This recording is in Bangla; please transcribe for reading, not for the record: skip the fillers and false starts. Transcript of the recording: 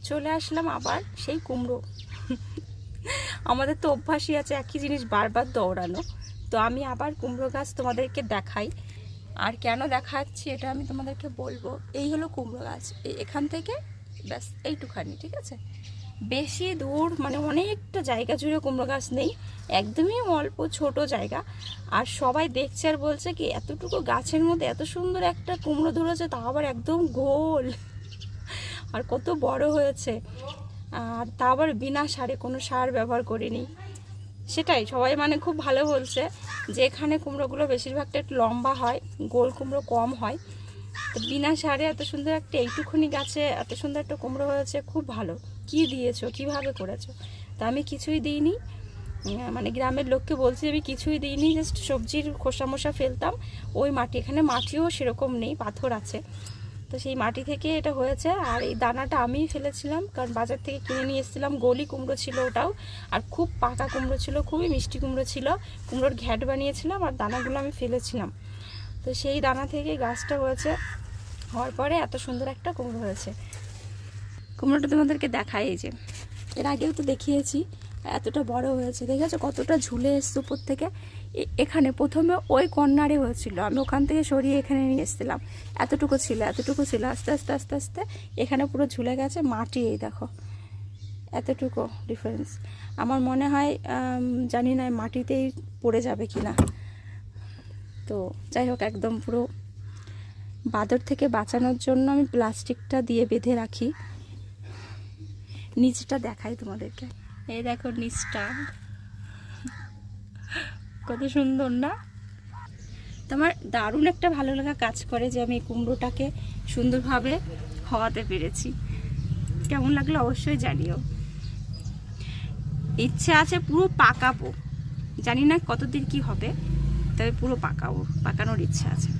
চলে আসলাম আবার সেই কুমড়ো। আমাদের তো অভ্যাসই আছে একই জিনিস বারবার দৌড়ানো। তো আমি আবার কুমড়ো গাছ তোমাদেরকে দেখাই, আর কেন দেখাচ্ছি এটা আমি তোমাদেরকে বলবো। এই হলো কুমড়ো গাছ, এখান থেকে ব্যাস এইটুখানি, ঠিক আছে? বেশি দূর মানে অনেকটা জায়গা জুড়ে কুমড়ো গাছ নেই, একদমই অল্প ছোট জায়গা। আর সবাই দেখছে আর বলছে কি এতটুকু গাছের মধ্যে এত সুন্দর একটা কুমড়ো ধরেছে, তা আবার একদম গোল, আর কত বড় হয়েছে, আর তা আবার বিনা সারে, কোনো সার ব্যবহার করিনি। সেটাই সবাই মানে খুব ভালো বলছে যে এখানে কুমড়োগুলো বেশিরভাগটা একটু লম্বা হয়, গোল কুমড়ো কম হয়। তো বিনা সারে এত সুন্দর একটা এইটুকুনি গাছে এত সুন্দর একটা কুমড়ো হয়েছে, খুব ভালো। কি দিয়েছো, কিভাবে করেছো? তা আমি কিছুই দিইনি, মানে গ্রামের লোককে বলছি আমি কিছুই দিইনি, জাস্ট সবজির খোসা মোসা ফেলতাম ওই মাটি, এখানে মাটিও সেরকম নেই, পাথর আছে, তো সেই মাটি থেকে এটা হয়েছে। আর এই দানাটা আমিই ফেলেছিলাম, কারণ বাজার থেকে কিনে নিয়ে এসেছিলাম, গলি কুমড়ো ছিল ওটাও, আর খুব পাকা কুমড়ো ছিল, খুবই মিষ্টি কুমড়ো ছিল, কুমড়োর ঘ্যাট বানিয়েছিলাম, আর দানাগুলো আমি ফেলেছিলাম। তো সেই দানা থেকে গাছটা হয়েছে, হওয়ার পরে এত সুন্দর একটা কুমড়ো হয়েছে। কুমড়োটা তোমাদেরকে দেখাই, এই যে এর আগেও তো দেখিয়েছি, এতটা বড় হয়েছে, দেখেছো কতটা ঝুলে এসছে উপর থেকে। এখানে প্রথমে ওই কর্নারে হয়েছিল, আমি ওখান থেকে সরিয়ে এখানে নিয়ে এসেছিলাম, এতটুকু ছিল, আস্তে আস্তে আস্তে আস্তে এখানে পুরো ঝুলে গেছে। মাটি এই দেখো এতটুকু ডিফারেন্স, আমার মনে হয় জানি না মাটিতেই পড়ে যাবে কি না। তো যাই হোক, একদম পুরো বাদর থেকে বাঁচানোর জন্য আমি প্লাস্টিকটা দিয়ে বেঁধে রাখি। নিচটা দেখাই তোমাদেরকে, এই দেখো নিচটা কত সুন্দর না? তোমার দারুণ একটা ভালো লাগা কাজ করে যে আমি কুমড়োটাকে সুন্দরভাবে হওয়াতে পেরেছি। কেমন লাগলো অবশ্যই জানিও। ইচ্ছে আছে পুরো পাকাবো, জানি না কতদিন কি হবে, তবে পুরো পাকানোর ইচ্ছা আছে।